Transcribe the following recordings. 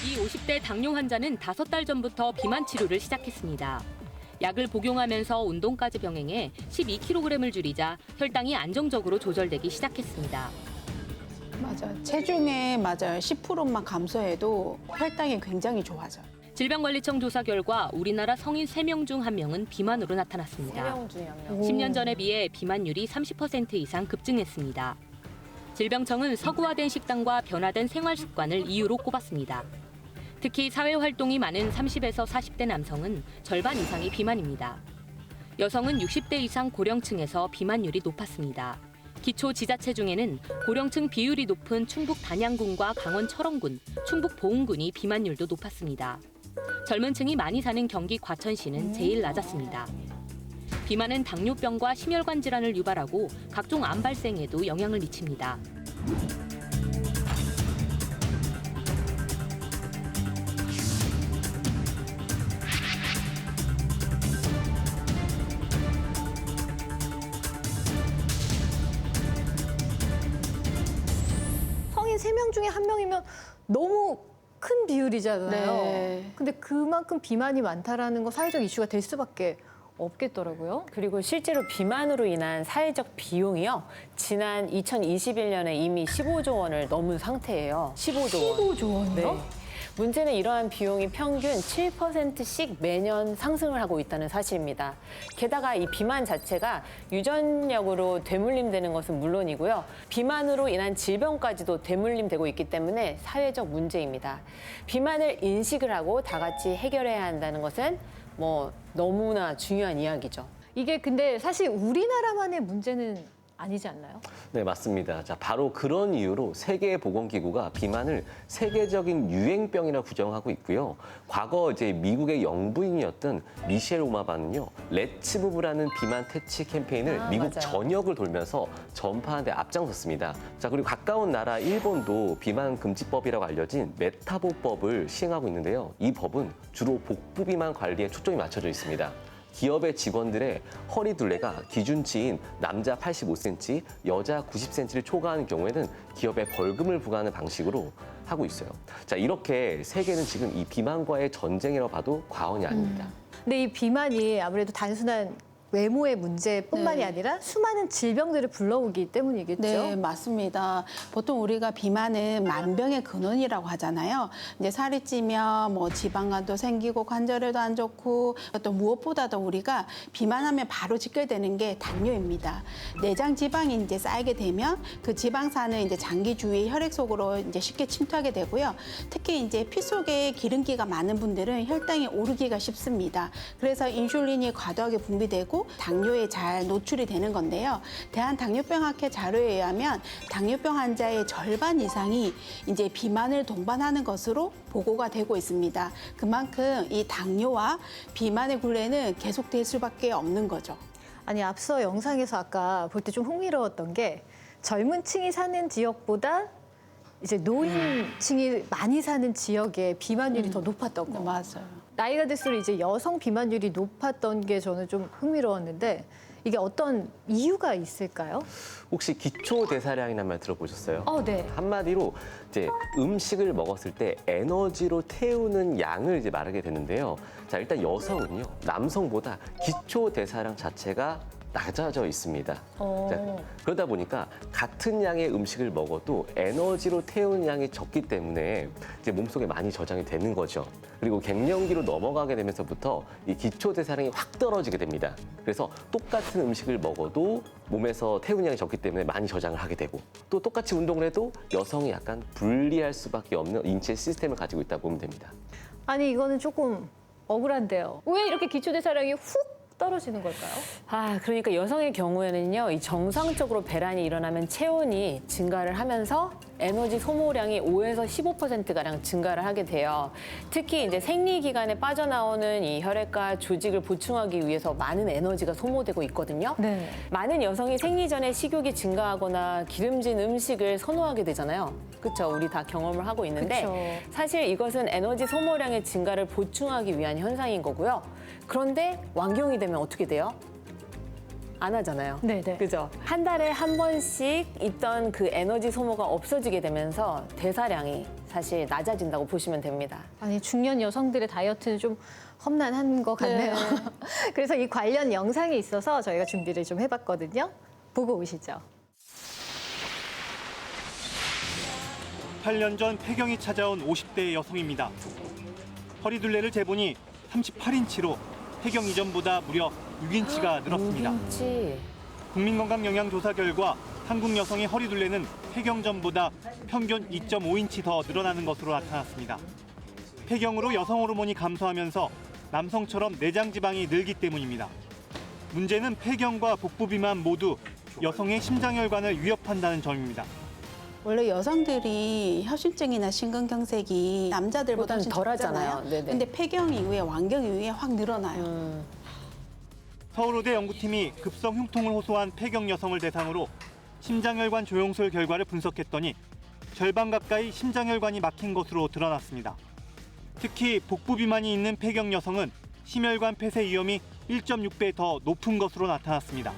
이 50대 당뇨 환자는 5달 전부터 비만 치료를 시작했습니다. 약을 복용하면서 운동까지 병행해 12kg을 줄이자 혈당이 안정적으로 조절되기 시작했습니다. 맞아요. 체중에 맞아요. 10%만 감소해도 혈당이 굉장히 좋아져요. 질병관리청 조사 결과 우리나라 성인 3명 중 1명은 비만으로 나타났습니다. 3명 중에 1명. 10년 전에 비해 비만율이 30% 이상 급증했습니다. 질병청은 서구화된 식단과 변화된 생활 습관을 이유로 꼽았습니다. 특히 사회활동이 많은 30에서 40대 남성은 절반 이상이 비만입니다. 여성은 60대 이상 고령층에서 비만율이 높았습니다. 기초지자체 중에는 고령층 비율이 높은 충북 단양군과 강원 철원군, 충북 보은군이 비만율도 높았습니다. 젊은 층이 많이 사는 경기 과천시는 제일 낮았습니다. 비만은 당뇨병과 심혈관 질환을 유발하고 각종 암 발생에도 영향을 미칩니다. 성인 3명 중에 1명이면 너무 큰 비율이잖아요. 네. 근데 그만큼 비만이 많다라는 거 사회적 이슈가 될 수밖에 없겠더라고요. 그리고 실제로 비만으로 인한 사회적 비용이요. 지난 2021년에 이미 15조 원을 넘은 상태예요. 15조 원. 15조 원이요? 네. 문제는 이러한 비용이 평균 7%씩 매년 상승을 하고 있다는 사실입니다. 게다가 이 비만 자체가 유전력으로 되물림되는 것은 물론이고요. 비만으로 인한 질병까지도 되물림되고 있기 때문에 사회적 문제입니다. 비만을 인식을 하고 다 같이 해결해야 한다는 것은 너무나 중요한 이야기죠. 이게 근데 사실 우리나라만의 문제는 아니지 않나요? 네, 맞습니다. 자, 바로 그런 이유로 세계보건기구가 비만을 세계적인 유행병이라 규정하고 있고요. 과거 미국의 영부인이었던 미셸 오바마는요, 렛츠 무브라는 비만 퇴치 캠페인을 미국 맞아요. 전역을 돌면서 전파하는 데 앞장섰습니다. 자, 그리고 가까운 나라 일본도 비만 금지법이라고 알려진 메타보법을 시행하고 있는데요. 이 법은 주로 복부 비만 관리에 초점이 맞춰져 있습니다. 기업의 직원들의 허리 둘레가 기준치인 남자 85cm, 여자 90cm를 초과하는 경우에는 기업에 벌금을 부과하는 방식으로 하고 있어요. 자, 이렇게 세계는 지금 이 비만과의 전쟁이라고 봐도 과언이 아닙니다. 근데 이 비만이 아무래도 단순한 외모의 문제뿐만이 네. 아니라 수많은 질병들을 불러오기 때문이겠죠. 네, 맞습니다. 보통 우리가 비만은 만병의 근원이라고 하잖아요. 이제 살이 찌면 지방간도 생기고 관절에도 안 좋고 또 무엇보다도 우리가 비만하면 바로 직결되는 게 당뇨입니다. 내장 지방이 이제 쌓이게 되면 그 지방산은 이제 장기 주위 혈액 속으로 이제 쉽게 침투하게 되고요. 특히 이제 피 속에 기름기가 많은 분들은 혈당이 오르기가 쉽습니다. 그래서 인슐린이 과도하게 분비되고 당뇨에 잘 노출이 되는 건데요. 대한당뇨병학회 자료에 의하면 당뇨병 환자의 절반 이상이 이제 비만을 동반하는 것으로 보고가 되고 있습니다. 그만큼 이 당뇨와 비만의 굴레는 계속될 수밖에 없는 거죠. 아니 앞서 영상에서 아까 볼 때 좀 흥미로웠던 게 젊은 층이 사는 지역보다 이제 노인층이 많이 사는 지역에 비만율이 더 높았던 거. 맞아요. 나이가 들수록 이제 여성 비만율이 높았던 게 저는 좀 흥미로웠는데 이게 어떤 이유가 있을까요? 혹시 기초대사량이라는 말 들어보셨어요? 네. 한마디로 음식을 먹었을 때 에너지로 태우는 양을 말하게 되는데요. 자, 일단 여성은요, 남성보다 기초대사량 자체가 낮아져 있습니다. 자, 그러다 보니까 같은 양의 음식을 먹어도 에너지로 태우는 양이 적기 때문에 몸속에 많이 저장이 되는 거죠. 그리고 갱년기로 넘어가게 되면서부터 이 기초대사량이 확 떨어지게 됩니다. 그래서 똑같은 음식을 먹어도 몸에서 태우는 양이 적기 때문에 많이 저장을 하게 되고, 또 똑같이 운동을 해도 여성이 약간 불리할 수밖에 없는 인체 시스템을 가지고 있다고 보면 됩니다. 아니 이거는 조금 억울한데요. 왜 이렇게 기초대사량이 훅 떨어지는 걸까요? 그러니까 여성의 경우에는요, 이 정상적으로 배란이 일어나면 체온이 증가를 하면서 에너지 소모량이 5에서 15%가량 증가를 하게 돼요. 특히 이제 생리 기간에 빠져나오는 이 혈액과 조직을 보충하기 위해서 많은 에너지가 소모되고 있거든요. 네. 많은 여성이 생리 전에 식욕이 증가하거나 기름진 음식을 선호하게 되잖아요. 그렇죠? 우리 다 경험을 하고 있는데 그쵸. 사실 이것은 에너지 소모량의 증가를 보충하기 위한 현상인 거고요. 그런데 완경이 되면 어떻게 돼요? 안 하잖아요. 네네. 그죠? 한 달에 한 번씩 있던 그 에너지 소모가 없어지게 되면서 대사량이 사실 낮아진다고 보시면 됩니다. 아니 중년 여성들의 다이어트는 좀 험난한 것 같네요. 그래서 이 관련 영상이 있어서 저희가 준비를 좀 해봤거든요. 보고 오시죠. 8년 전 폐경이 찾아온 50대 여성입니다. 허리둘레를 재보니 38인치로 폐경 이전보다 무려 6인치가 늘었습니다. 김치. 국민건강영양조사 결과 한국 여성의 허리둘레는 폐경 전보다 평균 2.5인치 더 늘어나는 것으로 나타났습니다. 폐경으로 여성 호르몬이 감소하면서 남성처럼 내장 지방이 늘기 때문입니다. 문제는 폐경과 복부 비만 모두 여성의 심장혈관을 위협한다는 점입니다. 원래 여성들이 협심증이나 심근경색이 남자들보다 훨씬 덜 하잖아요. 적잖아요. 네네. 근데 폐경 이후에 완경 이후에 확 늘어나요. 서울의대 연구팀이 급성 흉통을 호소한 폐경 여성을 대상으로 심장혈관 조영술 결과를 분석했더니 절반 가까이 심장혈관이 막힌 것으로 드러났습니다. 특히 복부 비만이 있는 폐경 여성은 심혈관 폐쇄 위험이 1.6배 더 높은 것으로 나타났습니다.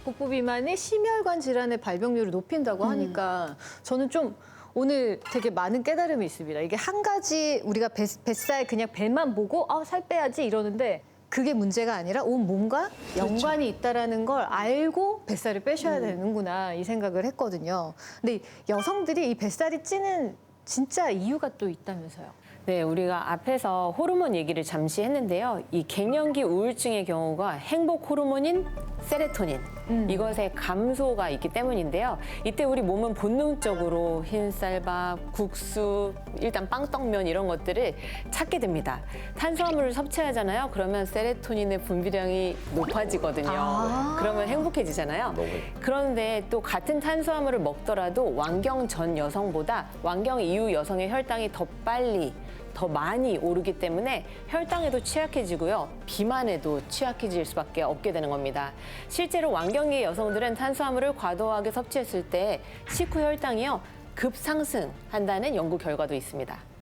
복부 비만이 심혈관 질환의 발병률을 높인다고 하니까 저는 좀 오늘 되게 많은 깨달음이 있습니다. 이게 한 가지 우리가 뱃살 그냥 배만 보고 살 빼야지 이러는데 그게 문제가 아니라 온 몸과 연관이 있다라는 걸 알고 뱃살을 빼셔야 되는구나 이 생각을 했거든요. 근데 여성들이 이 뱃살이 찌는 진짜 이유가 또 있다면서요. 네, 우리가 앞에서 호르몬 얘기를 잠시 했는데요. 이 갱년기 우울증의 경우가 행복 호르몬인 세로토닌, 이것의 감소가 있기 때문인데요. 이때 우리 몸은 본능적으로 흰쌀밥, 국수, 일단 빵떡면 이런 것들을 찾게 됩니다. 탄수화물을 섭취하잖아요. 그러면 세로토닌의 분비량이 높아지거든요. 그러면 행복해지잖아요. 그런데 또 같은 탄수화물을 먹더라도 완경 전 여성보다 완경 이후 여성의 혈당이 더 빨리 더 많이 오르기 때문에 혈당에도 취약해지고요. 비만에도 취약해질 수밖에 없게 되는 겁니다. 실제로 완경기 여성들은 탄수화물을 과도하게 섭취했을 때 식후 혈당이요. 급상승한다는 연구 결과도 있습니다.